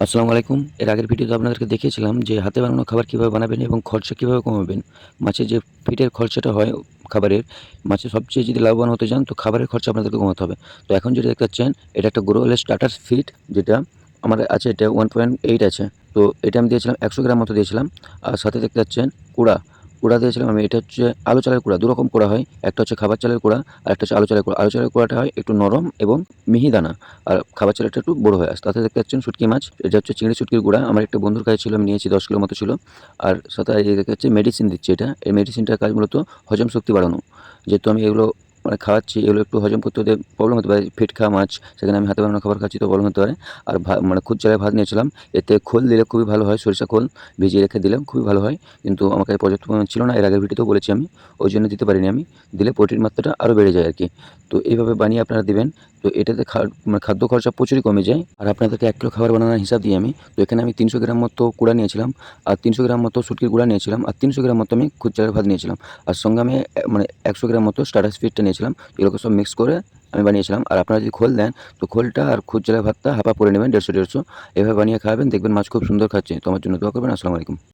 আসসালামু আলাইকুম। এর আগের ভিডিওতে আপনাদেরকে দেখিয়েছিলাম যে হাতে বানানো খাবার কিভাবে বানাবেন এবং খরচা কিভাবে কমাবেন। মাছের যে ফিটের খরচাটা হয় খাবারের, মাছে সবচেয়ে যদি লাভবান হতে চান তো খাবারের খরচা আপনাদেরকে কমাতে হবে। তো এখন যেটা দেখতে পাচ্ছেন এটা একটা গ্রোওয়েলের স্টার্টার ফিড, যেটা আমার আছে, এটা 1.8 আছে। তো এটা আমি দিয়েছিলাম 100 গ্রাম মতো দিয়েছিলাম। আর সাথে দেখতে পাচ্ছেন কুড়া, কুড়া দিয়েছিলাম আমি। এটা হচ্ছে আলু চালের কুড়া, ২ রকম কুড়া হয়। একটা হচ্ছে খাবার চালের কুড়া, আরেকটা হচ্ছে আলু চালের কুড়া। আলু চালের কুড়াটা হয় একটু নরম এবং মিহিদানা। আর খাবার চালেরটা একটু বড় হয়ে আসে। তাতে দেখতে পাচ্ছেন শুঁটকি মাছ, এটা হচ্ছে চিংড়ি শুঁটকির গুঁড়া। আমার একটা বন্ধুর কাছে ছিল, আমি নিয়েছি 10 কিলো মতো ছিল। আর সাথে এই দেখা যাচ্ছে মেডিসিন দিচ্ছে এটা। এই মেডিসিনটার কাজ মূলত হজম শক্তি বাড়ানো। যেহেতু আমি এগুলো মানে খাওয়াচ্ছি, এগুলো একটু হজম করতে ওদের প্রবলেম হতে পারে। পেট খাওয়া মাছ, সেখানে আমি হাতে বানানো খাবার খাচ্ছি, তো প্রবলেম হতে পারে। আর মানে খুদ চালের ভাত নিয়েছিলাম। এতে খোল দিলে খুবই ভালো হয়, সরিষা খোল ভিজিয়ে রেখে দিলে খুবই ভালো হয়। কিন্তু আমার কাছে পর্যাপ্ত পরিমাণ ছিল না, এর আগের ভিডিওতেও বলেছি আমি। ওই জন্য দিতে পারিনি আমি। দিলে প্রোটিন মাত্রাটা আরও বেড়ে যায় আরকি। তো এইভাবে বানিয়ে আপনারা দিবেন। তো এটাতে মানে খাদ্য খরচা প্রচুরই কমে যায়। আর আপনাদেরকে ১ কিলো খাবার বানানোর হিসাব দিই আমি। তো এখানে আমি ৩০০ গ্রাম মতো কুড়া নিয়েছিলাম, আর ৩০০ গ্রাম মতো শুটকির গুঁড়া নিয়েছিলাম, আর ৩০০ গ্রাম মতো আমি খুদ চালের ভাত নিয়েছিলাম। আর সঙ্গে আমি মানে ১০০ গ্রাম মতো স্টার্টার ফিডটা নিয়েছিলাম। এগুলোকে সব মিক্স করে আমি বানিয়েছিলাম। আর আপনারা যদি খোল দেন, তো খোলটা আর খুদ চালের ভাতটা হাফ হাফ করে নেবেন, ১৫০-১৫০। এভাবে বানিয়ে খাওয়াবেন, দেখবেন মাছ খুব সুন্দর খাচ্ছে। তো আমার জন্য দোয়া করবেন। আসসালামু আলাইকুম।